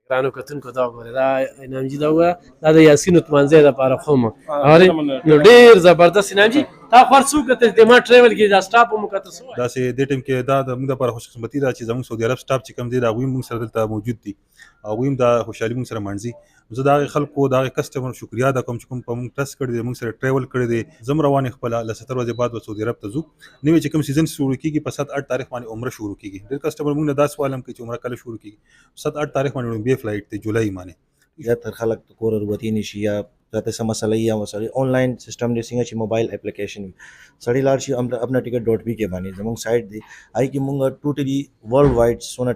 ګرانو کتونکو دا وګورئ دا انعامجي دا وګوره دا د یاسین عثمانزی دپاره ښه اورې نو ډېر زبردست انعامجي تا خو هر څه وکتل د ما ټریول کې دا سټاپ هم وکتل څه وایي داسې دې ټایم کې دا د موږ دپاره خوشقسمتي ده چې زموږ سعودي عرب سټاف چې کوم دی د هغوی موږ سره دلته موجود دي هغوی هم دا خوشحالي موږ سره مانځي زه د هغې خلکو د هغې کسټمر شکریا ادا کوم چې کوم په موږ ټرسټ کړی دی موږ سره ټریول کړی دی زه هم روان یم خپله له 70 ورځې بعد به سعودي عرب ته ځو نوی چې کوم سیزن شروع کېږي په 7-8 تاریخ باندې عمره شروع کېږي ډېر کسټمر موږ نه دا سوال هم کوي چې عمره کله شروع کېږي 7-8 تاریخ باندې لومبی فلایټ دی جولای باندې زیاتر خلک د کور وروتي نشي یا ذاته څه مسله یا مسله آنلاین سیستم دی څنګه چې موبایل اپلیکیشن سړی لاړ شي اپنا ټیکټ ډاٹ پی کې باندې زموږ سایټ دی آی کې موږ ټوټلی ورلد وایډ سونه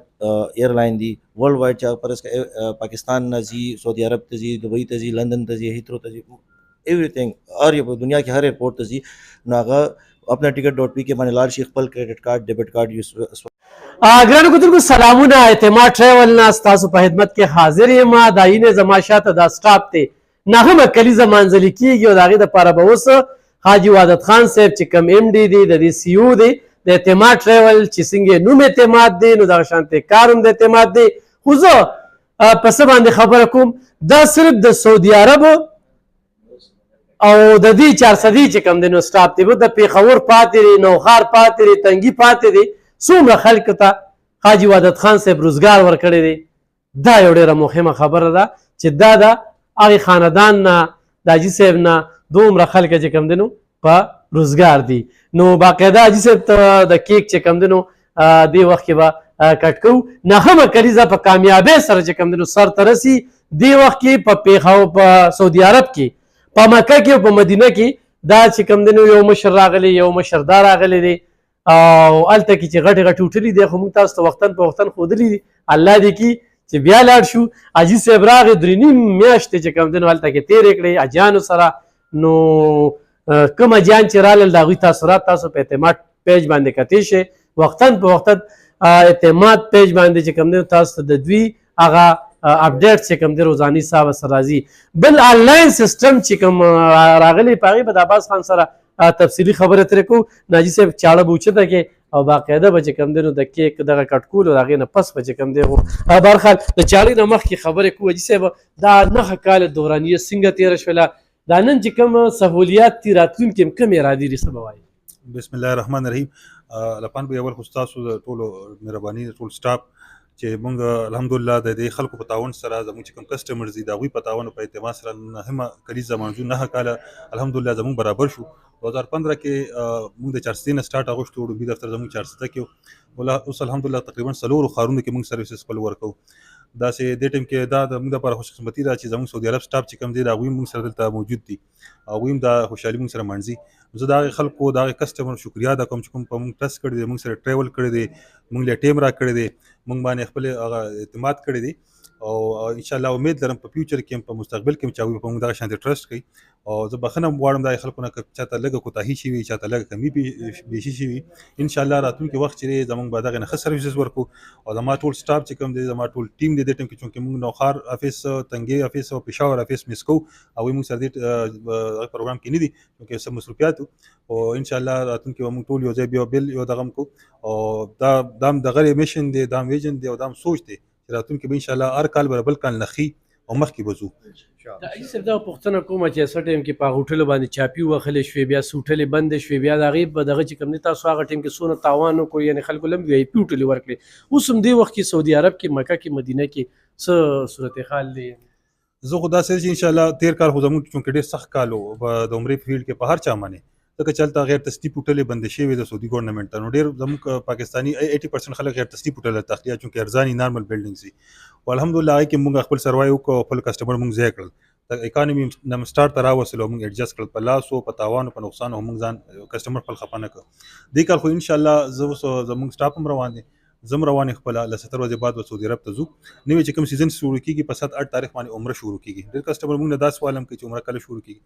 ایئرلاین دی ورلد وایډ چې پر اس پاکستان نه زی سعودي عرب ته زی دبئی ته زی لندن ته زی هیترو ته زی ایوریثینګ اور یہ دنیا کې هر ایئرپورټ ته زی نو هغه اپنا ټیکټ ډاٹ پی کې باندې لاړ شي خپل کریډټ کارت ډیبټ کارت یوز ګرانو کتونکو سلامونه اعتماد ټریول نه ستاسو په خدمت کې حاضر یم دا یې زما شاته دا سټاپ دی نغمه کلیزه منځلي کېږي او د هغې دپاره به اوس حاجي وحدت خان صاحب چې کوم ایم ډي دی د دې سی او دی د اعتماد ټریول چې څنګه نوم اعتماد دی نو دغه شانتې کار هم د اعتماد دی خو زه په څه باندې خبره کوم دا صرف د سعودي عرب او د دې 400 چې کوم دی نو سټاپ دی د پېښور پاتې دی نوښار پاتې دی تنګي پاتې دی څومره خلکو ته حاجي وحدت خان صاحب روزګار ورکړی دی دا یو ډېره مهمه خبره ده چې دا د هغې خاندان نه د حاجي صاحب نه دومره خلک چې کوم دی نو په روزګار دي نو باقاعده حاجي صاحب ته د کیک چې کوم دی نو دې وخت کې به کټ کوو نهمه کلیزه په کامیابۍ سره چې کوم دی نو سر ته رسي دې وخت کې په پېښور په سعودي عرب کې په مکه کې او په مدینه کې دا چې کوم دی نو یو مشر راغلی یو مشر دا راغلی دی او هلته کې چې غټې غټې هوټلې دی خو موږ تاسو ته وختن په وختن ښودلي دي الله دې کي چې بیا لاړ شو حاجي صاحب راغی 3.5 میاشتې چې کوم دی نو هلته کې تېرې کړې حاجیانو سره نو کوم حاجیان چې رالل د هغوی تاثرات تاسو په اعتماد پیج باندې کتی شئ وختن په وختن اعتماد پیج باندې چې کوم دی تاسو ته د دوی هغه اپډیټ چې کوم دی روزاني حساب سره راځي بل آنلاین سیسټم چې کوم راغلی په هغې به د عباس خان سره تفصیلي خبره ترې کوو ناجي صاحب چاړه به اوچته کې او باقاعده به چې کوم دی نو د کیک دغه کټکول او د هغې نه پس به چې کوم دی خو برخال د چاړې نه مخکې خبرې کوو حاجي صاحب دا 9 کاله دورانیه څنګه تېره شوله دا نن چې کوم سهولیات دي راتلونکي هم کومې را دي څه به وایي بسم الله الرحمن الرحیم لپان به اول خو ستاسو د ټولو مهرباني د ټول سټاف چې موږ الحمدلله د دې خلکو په تعاون سره زموږ چې کوم کسټمرز دي د هغوی په تعاون او په اعتماد سره نهمه کلیزه منځو 9 کاله الحمدلله زموږ برابر شو 2015 کې موږ د 400 نه سټارټ اغوښتو وړومبي دفتر زموږ 400 کې اوس الحمدلله تقریبا 4 ښارونو کې موږ سروسز خپل ورکوو داسې دې ټایم کې دا د موږ دپاره خوشقسمتي ده چې زموږ سعودي عرب سټاف چې کوم دی د هغوی موږ سره دلته موجود دي هغوی هم دا خوشحالي موږ سره مانځي زه د هغې خلکو د هغې کسټمر شکریا ادا کوم چې کوم په موږ ټرسټ کړی دی موږ سره ټریول کړی دی موږ له ټیم را کړی دی موږ باندې خپل هغه اعتماد کړی دی او انشاءالله امید لرم په فیوچر کې هم په مستقبل کې هم چې هغوی په موږ دغه شانتې ټرسټ کوي او زه بخښنه غواړم د هغې خلکو نه که چاته لږه کوتاهي شوي وي چاته لږه کمي بیشي شوي انشاءالله راتلونکي وخت چې دی زموږ به دغې نه ښه سروسز ورکړو او زما ټول سټاف چې کوم دی زما ټول ټیم دی دې ټایم کې چونکې موږ نوښار افیس تنګې افیس او پېښور افیس مس کوو هغوی موږ سره دې پروګرام کې نه دي چونکې څه مصروفیات او انشاءالله راتلونکي به موږ ټول یو ځای بیا بل یو دغه هم کوو او دا هم دغه میشن دی دا هم ویژن دی او دا هم سوچ دی راتلونکي به انشاءالله هر کال به بل کال نخي او مخکې به ځو د حاجي صاحب دغه پوښتنه کومه چې څه ټایم کې په هغه هوټلو باندې چاپي ووهلې شوې بیا سوټلې بندې شوې بیا د هغې په دغه چې کوم دی تاسو هغه ټایم کې څونه تاوان وکړو یعنې خلکو له هم وی آی پي هوټلې ورکړې اوس هم دې وخت کې سعودي عرب کې مکه کې مدینه کې څه صورتحال دی زه خو داسې چې انشاءالله تېر کال خو زموږ چونکې ډېر سخت کال و د عمرې په فیلډ کې په هر چا باندې ځکه چې هلته غیر تصدیق هوټلې بندې شوې د سعودي ګورنمنټ ته نو ډېر زموږ پاکستاني 80% خلک غیر تصدیق هوټل ته تخلیه چونکې ارزاني نارمل بلډینګز دي او الحمدلله هغې کې موږ خپل سروای وکړو خپل کسټمر موږ ځای کړل د اکانومي نه سټارټ ته راوصلو موږ ایډجسټ کړل په لاسو په تاوانو په نقصانو موږ ځان کسټمر خپل خفه نه کړ دې کال خو انشاءالله زه اوس زموږ سټاف هم روان دی زه هم روان یم خپله له 70 ورځې بعد به سعودي عرب ته ځو نوی چې کوم سیزن شروع کېږي په 7-8 تاریخ باندې عمره شروع کېږي ډېر کسټمر موږ نه دا سوال هم کوي چې عمره کله شروع کېږي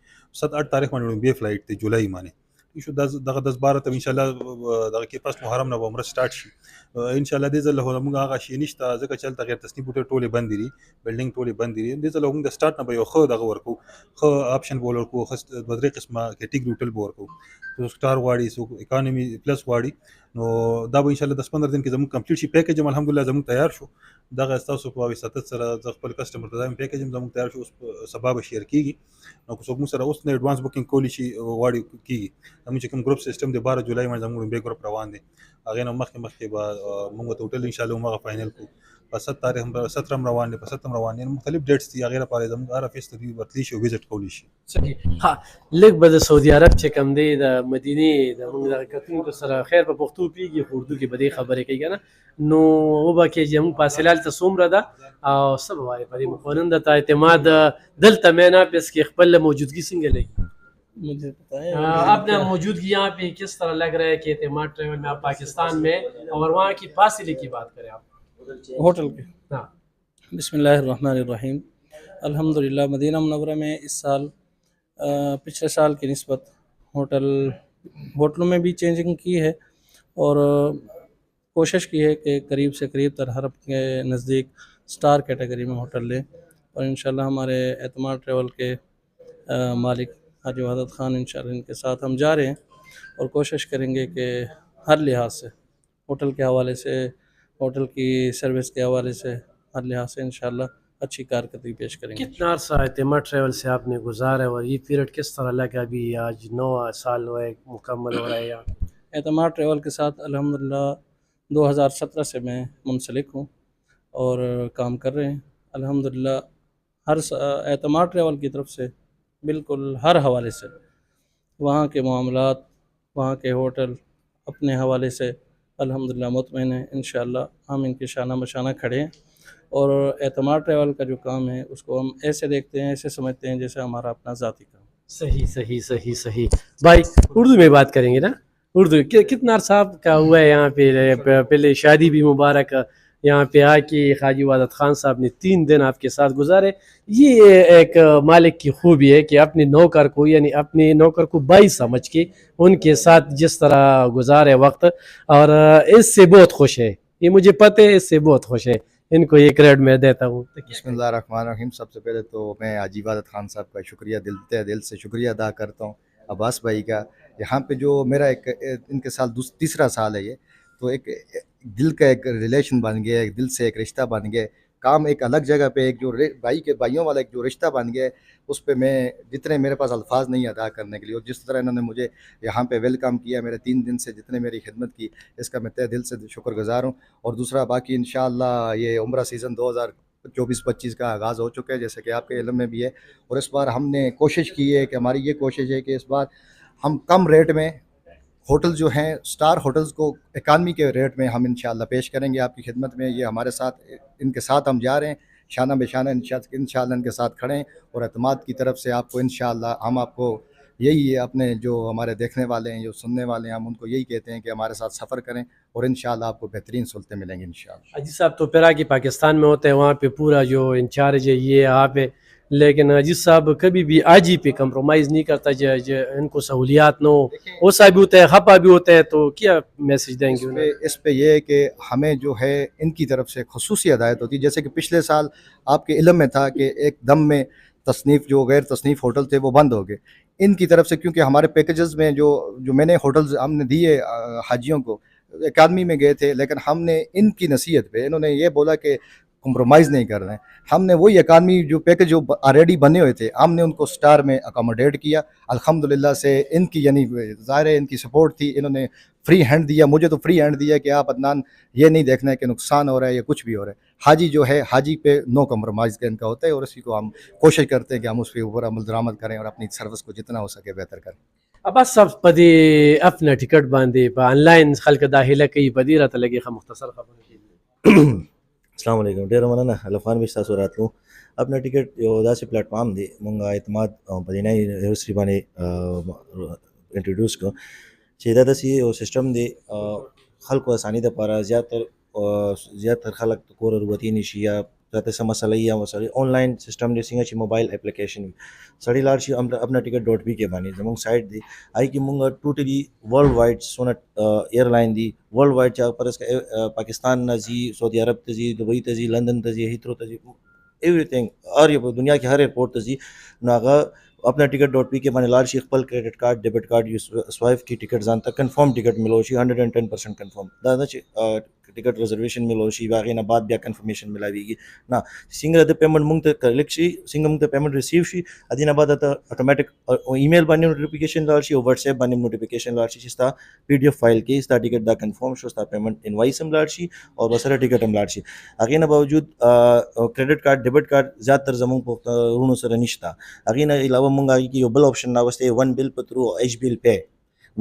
7-8 تاریخ باندې لومبی فلایټ دی جولای باندې شو دغه 10-12 ته انشاءالله دغه کې پس محرم نه به عمره سټارټ شي انشاءالله دې ځل له موږ هغه شی نشته ځکه چې هلته غیر تصنیف هوټل ټولې بندې دي بلډینګ ټولې بندې دي دې ځل موږ د سټارټ نه به یو ښه دغه ورکو ښه آپشن به ورکو ښه دوه درې قسمه کیټګري هوټل به ورکو څوک سټار غواړي څوک اکانومي پلس غواړي نو دا به انشاءالله 10-15 دن کې زموږ کمپلیټ شي پیکیج هم الحمدلله زموږ تیار شو دغه ستاسو په واسطه سره زه خپل کسټمر ته وایم پیکیج هم زموږ تیار شو، اوس سبا به شیر کیږي. نو که څوک موږ سره اوس نه ایډوانس بوکینګ کولی شي غواړي کیږي. زموږ چې کوم ګروپ سیستم دی 12 جولای باندې زموږ لومبی ګروپ روان دی، هغې نه مخکې به موږ ټوټل انشاءالله همغه فاینل کړو. په 7 تاریخ 17 هم روان دی، په 7 هم روان دي، مختلف ډیټس دي، هغې لپاره زموږ هر افیس ته دوی ورتلی شي او وزټ کولی شي. صحیح. ها لږ به د سعودي عرب چې کوم دی د مدینې د موږ دغه کتونکو سره خیر په پښتو پیږي خو اردو کې به دې خبرې کوي که نه، نو وبه کې چې موږ فاصله هلته څومره ده او څه به وایې په دې مقارن د اعتماد دلته مین آفس کې خپل موجودگی څنګه لګي؟ मुझे पता है अपना मौजूदगी यहाँ पे किस तरह लग रहा है कि एतमाद ट्रेवल में आप पाकिस्तान में और वहाँ की फासिले की बात करें आप होटल के। हाँ बिस्मिल्लाहिर्रहमानिर्रहीम। अल्हम्दुलिल्लाह मदीना मुनव्वरा में इस साल पिछले साल की निस्बत होटलों में भी चेंजिंग की है और कोशिश की है कि करीब से करीब तर हरब के नज़दीक स्टार कैटेगरी में होटल लें, और इंशाल्लाह हमारे एतमाद ट्रेवल के मालिक हाजी वहादत ख़ान इंशाल्लाह इनके साथ हम जा रहे हैं और कोशिश करेंगे कि हर लिहाज से होटल के हवाले से, होटल की सर्विस के हवाले से, हर लिहाज से इंशाल्लाह अच्छी कारकर्दगी पेश करेंगे। कितना अर्सा एतमाद ट्रेवल से आपने गुजारा और ये पीरियड किस तरह लगा? अभी आज 9 साल हुए मुकम्मल हो रहा है यहाँ एतमाद ट्रेवल के साथ अल्हम्दुलिल्लाह 2017 से मैं मुंसलिक हूँ और काम कर रहे हैं अल्हम्दुलिल्लाह। हर एतमाद ट्रेवल की तरफ से बिल्कुल हर हवाले से वहाँ के मामलात, वहाँ के होटल अपने हवाले से अल्हम्दुलिल्लाह मुतमईन है। इंशाअल्लाह हम इनके शाना बशाना खड़े हैं और एतमाद ट्रेवल का जो काम है उसको हम ऐसे देखते हैं, ऐसे समझते हैं जैसे हमारा अपना ज़ाती काम। सही सही सही सही। भाई उर्दू में बात करेंगे ना, उर्दू कितना अर्सा का हुआ है यहाँ पे? पहले शादी भी मुबारक, यहाँ पे आके हाजी वहादत खान साहब ने 3 दिन आपके साथ गुजारे। ये एक मालिक की खूबी है कि अपने नौकर को, यानी अपने नौकर को भाई समझ के उनके साथ जिस तरह गुजारे वक्त, और इससे बहुत खुश है, ये मुझे पता है, इससे बहुत खुश है। इनको ये क्रेडिट मैं देता हूँ। बिस्मिल्लाहिर्रहमानिर्रहीम। सबसे पहले तो मैं हाजी वहादत खान साहब का शुक्रिया दिल से शुक्रिया अदा करता हूँ, अब्बास भाई का। यहाँ पे जो मेरा इनके साल तीसरा साल है ये, तो एक दिल का एक रिलेशन बन गया, एक दिल से एक रिश्ता बन गया। काम एक अलग जगह पे एक जो भाइयों वाला एक जो रिश्ता बन गया, उस पे मैं जितने मेरे पास अल्फाज नहीं अदा करने के लिए, और जिस तरह इन्होंने मुझे यहाँ पे वेलकम किया, मेरे 3 दिन से जितने मेरी खिदमत की, इसका मैं तहे दिल से शुक्रगुजार हूँ। और दूसरा बाकी इंशाअल्लाह ये उम्रा सीज़न 2024-25 का आगाज़ हो चुका है, जैसे कि आपके इल्म में भी है। और इस बार हमने कोशिश की है कि हमारी ये कोशिश है कि इस बार हम कम रेट में होटल जो हैं स्टार होटल्स को इकानमी के रेट में हम इंशाअल्लाह पेश करेंगे आपकी खिदमत में। ये हमारे साथ, इनके साथ हम जा रहे हैं, शाना बेशाना इंशाअल्लाह इनके साथ खड़े हैं। और एतमाद की तरफ से आपको इंशाअल्लाह हम आपको यही अपने जो हमारे देखने वाले हैं, जो सुनने वाले हैं, हम उनको यही कहते हैं कि हमारे साथ सफ़र करें और इंशाअल्लाह आपको बेहतरीन सहूलतें मिलेंगी इंशाअल्लाह। अजीज साहब तो फिर आगे पाकिस्तान में होते हैं, वहाँ पे पूरा जो इंचार्ज है ये आप है, लेकिन अजीज साहब कभी भी आजी पे कंप्रोमाइज़ नहीं करता, जो इनको सहूलियात न हो, गुस्सा भी होता है, खपा भी होता है, तो क्या मैसेज देंगे उन्हें? इस पे ये है कि हमें जो है इनकी तरफ से खुसूसी हिदायत होती है। जैसे कि पिछले साल आपके इल्म में था कि एक दम में तसनीफ़ जो गैर तसनीफ़ होटल थे वो बंद हो गए। इनकी तरफ से क्योंकि हमारे पैकेजेस में जो मैंने होटल्स हमने दिए हाजियों को, अकादमी में गए थे, लेकिन हमने इनकी नसीहत पे, इन्होंने ये बोला कि कॉम्प्रोमाइज़ नहीं कर रहे हैं। हमने वही अकादमी जो पैकेज जो ऑलरेडी बने हुए थे, हमने उनको स्टार में अकोमोडेट किया। अल्हम्दुलिल्लाह से इनकी यानी ज़ाहिर है इनकी सपोर्ट थी, इन्होंने फ्री हैंड दिया, मुझे तो फ्री हैंड दिया कि आप अदनान ये नहीं देखना है कि नुकसान हो रहा है या कुछ भी हो रहा है। हाजी जो है, हाजी पे नो कॉम्प्रोमाइज़ का इनका होता है, और इसी को हम कोशिश करते हैं कि हम उस पर ऊपर अमल दरामद करें और अपनी सर्विस को जितना हो सके बेहतर करें। अब सब पदी अपना टिकट बांधे ऑनलाइन खल्क दाखिला कई पदी रहता लगे मुख्तसर खबर अस्सलाम वालेकुम। ढेर मनाना लफान भी सासु रातलू अपना टिकट यो दासे प्लेटफॉर्म दे मंगा एतमाद पदिना यूनिवर्सिटी बाने इंट्रोड्यूस को चेदा दसी ओ सिस्टम दे खल्क आसानी द पारा ज़्यादातर खल्क तो कोर रुवती निशिया जाते समसला या मसले ऑनलाइन सिस्टम दे सिंगा ची मोबाइल एप्लीकेशन सड़ी लार्ची अपना टिकट.bk के बानी जमंग साइट दी आई की मुंगा टोटली वर्ल्ड वाइड सोना एयरलाइन दी वर्ल्ड वाइड चा पर इसका पाकिस्तान नजी सऊदी अरब तजी दुबई तजी लंदन तजी हिथ्रो तजी एवरीथिंग और ये दुनिया के हर एयरपोर्ट तजी नागा अपना टिकट.bk के बानी लार्ची खपल credit card debit card swipe की टिकट जानता कंफर्म टिकट मिलो 110% कंफर्म दादा ټیکټ ریزرویشن ملو شي هغې نه بعد بیا کنفرمیشن ملاویږي نه څنګه د پیمنټ مونږ ته کلیک شي څنګه مونږ ته پیمنټ ریسیو شي ادې نه بعد ته اټومیټک ایمیل باندې نوټیفیکیشن لاړ شي او واتس ایپ باندې نوټیفیکیشن لاړ شي چې ستا PDF فایل کې ستا ټیکټ دا کنفرم شو ستا پیمنټ انوایس هم لاړ شي او بسره ټیکټ هم لاړ شي هغې نه باوجود کریډټ کارت ډیبټ کارت زیاتره زموږ په وروڼو سره نشته هغې نه علاوه مونږ هغې کې یو بل آپشن راوستی ون بل په تھرو ایچ بیل پے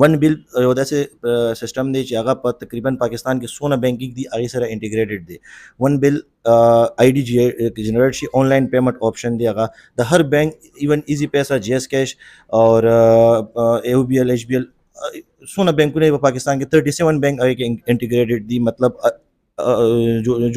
ون بل یو داسې سیسټم دی چې هغه په تقریبا پاکستان کې څونه بینکینګ دي هغې سره انټیګریټډ دی ون بل آئی ډي جنریټ شي آنلاین پیمنٹ آپشن دی هغه د هر بینک ایون ایزی پیسہ جی ایس کیش اور او بی ایل ایچ بی ایل څونه بینکونه په پاکستان کې 37 بینک هغې کې انټیګریټډ دي مطلب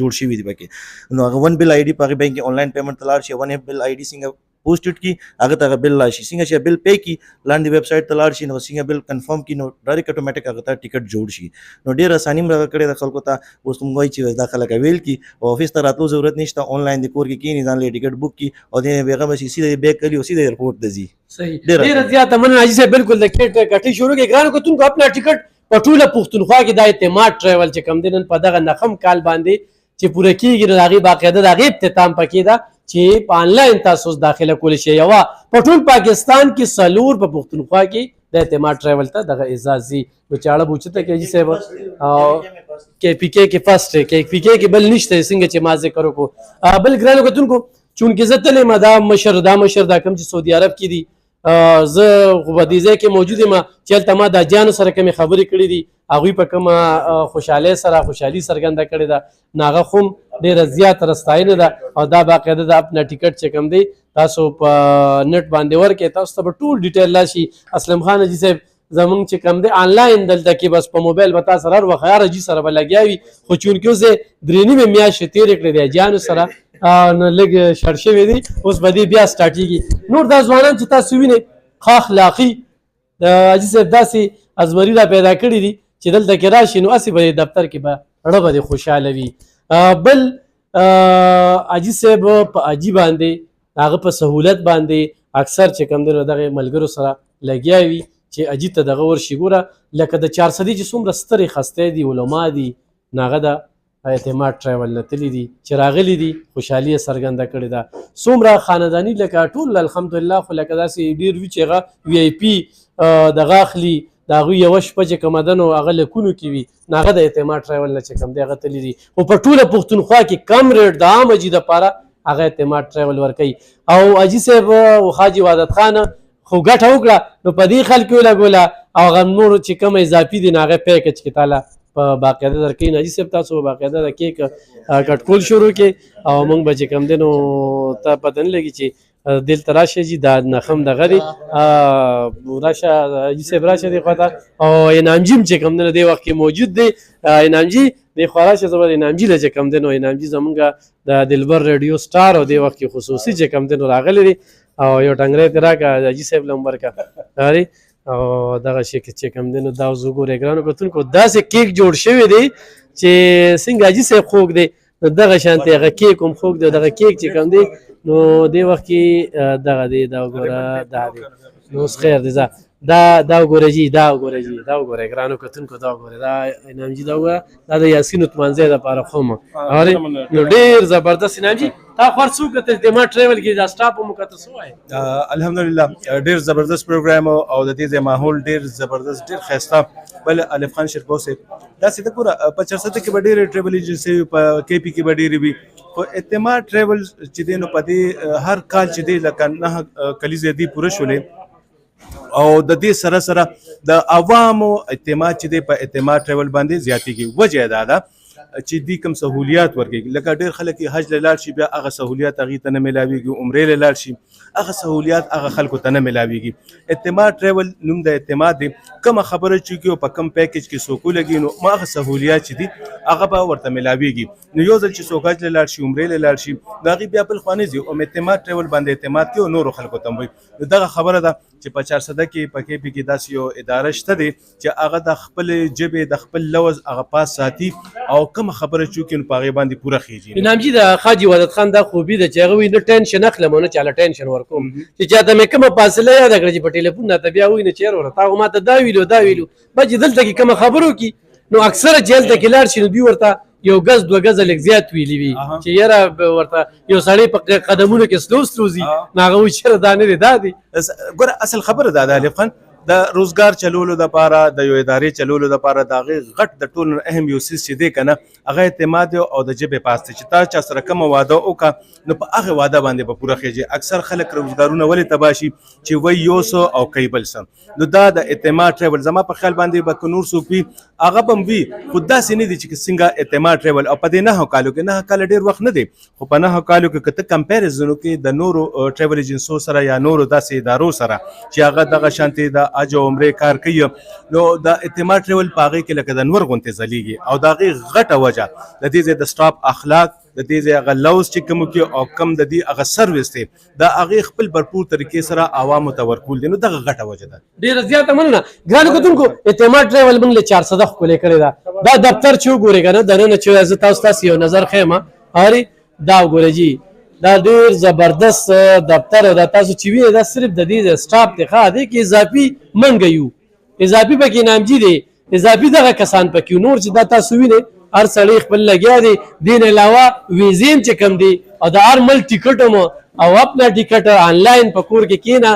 جوړ شوي دي پکې نو هغه ون بل آئی ډي په هغې بینک کې آنلاین پیمنٹ ته لاړ شي ون بل آئی ډي څنګه پوسټډ کی هغه ته بل راشي څنګه چې بل پے کی لاندې ویب سایټ ته لاړ شي نو څنګه بل کنفرم کی نو ډایرکټ اټومیټک هغه ته ټیکټ جوړ شي نو ډیر اساني موږ کړی د خلکو ته اوس موږ وایي چې دا خلک ویل کی او افیس ته راتلو ضرورت نشته آنلاین د کور کې کینی ځان له ټیکټ بک کی او د بیغه بشي سیده بیک کلی او سیده ایرپورټ ته ځي صحیح ډیر زیات مننه حاجی صاحب بالکل د کټ کټي شروع کې ګرانو کو تونکو خپل ټیکټ په ټوله پښتونخوا کې د اعتماد ټریول چې کم دینن په دغه نخم کال باندې چې پوره کیږي نو هغې باقاعده د هغې اختتام پکې ده چې په آنلاین تاسو داخله کولی شئ یوه په ټول پاکستان کې څلور په پښتونخوا کې د اعتماد ټریول ته دغه اعزاز دي نو چاړه به اوچته کړي صاحب کې پی کې کې فرسټ کې پی کې کې بل نشته څنګه چې ما ذکر وکړو بل ګرانو کتونکو چونکې زه تللی ما دا مشر دا کم چې سعودي عرب کې دي زه خو په دې ځای کې موجود یم چې هلته ما دا جانو سره کومې خبرې کړي دي هغوی په کومه خوشحالۍ سره خوشحالي څرګنده کړې ده نو هغه خو ډېره زیاته ستاینه ده او دا باقاعده د اپنا ټیکټ چې کوم دی تاسو په نټ باندې ورکړئ تاسو ته به ټول ډیټیل راشي اسلم خان حاجي صاحب زمونږ چې کوم دی آنلاین دلته کې بس په موبایل به تا سره هر وخت هر حاجي سره به لګیا وي خو چونکې اوس یې 3.5 میاشتې تېرې کړې دی حاجیانو سره نو لږ شړ شوی دی اوس به دې بیا سټارټېږي نور دا ځوانان چې تاسو وینئ ښه اخلاقي د حاجي صاحب داسې ازمري را پیدا کړي دي چې دلته کې راشي نو هسې به دفتر کې به زړه به دې خوشحاله وي بل حاجي صاحب په حاجي باندې هغه په سهولت باندې اکثر چې کوم دی نو دغه ملګرو سره لګیا وي چې حاجي ته دغه ورشي ګوره لکه د 400 چې څومره سترې خستې دي علما دي نو هغه د اعتماد ټریول نه تللي دي چې راغلي دي خوشحالي یې څرګنده کړې ده څومره خانداني لکه ټول الحمدلله خو لکه داسې ډېر وي چې هغه وی آی پي دغه اخلي د هغوی یوه شپه چې کومه ده نو هغه لکونو کې وي نو هغه د اعتماد ټریول نه چې کوم دی هغه تللي دي خو په ټوله پښتونخوا کې کم ریټ د عام حاجي دپاره هغه اعتماد ټریول ورکوي او حاجي صاحب او حاجي وحدت خان خو ګټه وکړه نو په دې خلکو ولګوله او هغه نور چې کوم اضافي دي نو هغه پیکج کې تاله په باقاعده درکوي حاجي صاحب تاسو به باقاعده د کیک کټکول شروع کړئ او موږ به چې کوم دی نو ته پته نه لګي چې دلته راشه جي دا نخم دغه دی راشه حاجي صاحب راشه دې خوا ته او انعامجي هم چې کوم دی نو دې وخت کې موجود دی انعامجي دې خوا راشه زه به انعامجي له چې کوم دی نو انعامجي زمونږ د دلبر ریډیو سټار او دې وخت کې خصوصي چې کوم دی نو راغلی دی او یو ټنګری ترې راکړه حاجي صاحب له هم ورکړه اري او دغه شی چې کوم دی نو دا اوس وګورئ ګرانو کتونکو داسې کیک جوړ شوی دی چې څنګه حاجي صاحب خوږ دی نو دغه شانتې هغه کیک هم خوږ دی دغه کیک چې کوم دی نو دې وخت کې دغه دی دا وګوره دا دی نو اوس خیر دی دا وګوره جي دا وګوره ګرانو کتونکو دا وګوره دا انعامجي دا وګوره دا د یاسین عثمانزی دپاره خو نو ډېر زبردست انعامجي تا خو هر څوک کتل اعتماد ټریول کې دا سټاپ هم کته څه وایي الحمدلله ډېر زبردست پروګرام او د دې ځای ماحول ډېر زبردست ډېر ښایسته بل الف خان شرکو صاحب داسې ته ګوره په 400 کې به ډېرې ټریول ایجنسۍ په کې پي کې به ډېرې وي خو اعتماد ټریول چې دی نو په دې هر کال چې دی لکه 9 کلیزې دي پوره شولې او د دې سره سره د عوامو اعتماد چې دی په اعتماد ټریول باندې زیاتېږي وجه دا ده چې دې کوم سهولیات ورکوي لکه ډېر خلک یې حج له لاړ شي بیا هغه سهولیات هغې ته نه میلاویږي عمرې له لاړ شي هغه سهولیات هغه خلکو ته نه میلاویږي اعتماد ټریول نوم د اعتماد دی کومه خبره چې کړي او په کوم پیکج کې څوک ولګي نو هغه سهولیات چې دي هغه به ورته میلاویږي نو یو ځل چې څوک حج له لاړ شي عمرې له لاړ شي نو هغې بیا بل خوا نه ځي او اعتماد ټریول باندې اعتماد کوي او نورو خلکو ته هم وایي نو دغه خبره ده چې په 400 کې په کې پی کې داسې یو اداره شته دی چې هغه د خپل ژبې د خپل لوز هغه پاس ساتي او کومه خبره چې وکړي نو په هغې باندې پوره خیږي انعامجي د حاجي وحدت خان دا خوبي ده چې هغه وایي نه ټینشن اخلم او نه چاله ټینشن ورکوم چې چاته مې کومه فاصله یاده کړه چې په ټلیفون راته بیا وایي نه چېر وره تا خو ما ته دا ویلو به چې دلته کې کومه خبره وکړي نو اکثره چې هلته کې لاړ شي نو دوی ورته یو ګز دوه ګزه لږ زیات ویلي وي چې یاره ورته یو سړی په قدمونو کې سلو سلو ځي نو هغه وایي چېرې دا نه دی دا دی. ګوره اصل خبره دا ده الف خان د روزګار چلولو دپاره د یو ادارې چلولو دپاره د هغې غټ د ټولو نه اهم یو څیز چې دی که نه هغه اعتماد او د ژبې پاس دی چې تا چا سره کومه واده وکړه نو په هغې واده باندې به پوره خېږي. اکثر خلک روزګارونه ولې تباه شي چې وایي یو څه او کوي بل څه. نو دا د اعتماد ټریول زما په خیال باندې به که نور څوک وي هغه به هم وي خو داسې نه دي چې څنګه اعتماد ټریول او په دې 9 کالو کې 9 کاله ډېر وخت نه دی خو په 9 کالو کې که ته کمپیریزن وکړې د نورو ټریول ایجنسو سره یا نورو داسې ادارو سره چې هغه دغه شانتې د حج او عمرې کار کوي نو د اعتماد ټریول په هغې کې لکه د نور غوندې ځلیږي او د هغې غټه وجه د دې ځای د سټاپ اخلاق د دې ځای هغه لوز چې کوم کې او کم د دې هغه سروس دی د هغې خپل برپور طریقې سره عوامو ته ورکول دي نو دغه غټه وجه ده. ډېره زیاته مننه ګرانو کتونکو اعتماد ټریول موږ له 400 ښکلې کړې ده. دا دفتر چې وګورئ که نه دننه چې زه تاسو یو نظر ښیم هاري دا وګورئ جي دا ډېر زبردست دفتر او دا تاسو چې وینئ دا صرف د دې سټاپ دی ښه دی کې اضافي منګه یو اضافي پکې نامجي دی اضافي دغه کسان پکې نور چې دا تاسو وینئ هر سړی خپل لګیا دی دین علاوه ویزې چې کم دی او د هر ملک ټیکټ هم او خپله ټیکټ آنلاین په کور کې کېنه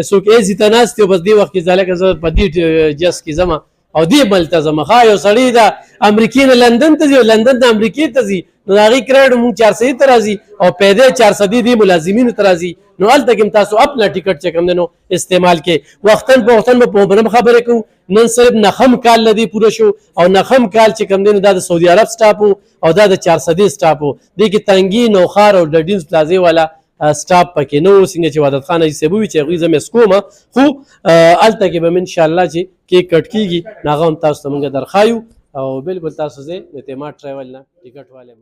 څوک ایزي ته ناست دی او بس دې وخت کې ځلکه زه په دې جس کې ځم او دې بل ته ځم ښه یو سړی د امریکې نه لندن ته ځي او لندن نه امریکې ته ځي نو د هغې کرایډ مونږ 400 ته راځي او پیدې 400 دې ملازمینو ته راځي نو هلته کې هم تاسو خپله ټیکټ چې کوم دی نو استعمال کې وختن په وختن به په بنم خبرې کوو. نن صرف نخم کال لدی پوره شو او نخم کال چې کوم دی نو دا د سعودي عرب سټاپ او دا د 400 سټاپ دی کې تنګي نوخار او ډډینز پلازې والا سټاپ پکې نو څنګه چې وعدت خان اجي سبوي چې هغوی زه مس کوم خو هلته کې به م انشاءالله چې کیک کټ کېږي نو هغه هم تاسو ته مونږ درښایو او بلکل تاسو زه اعتماد ټریول نه ټیکټ والے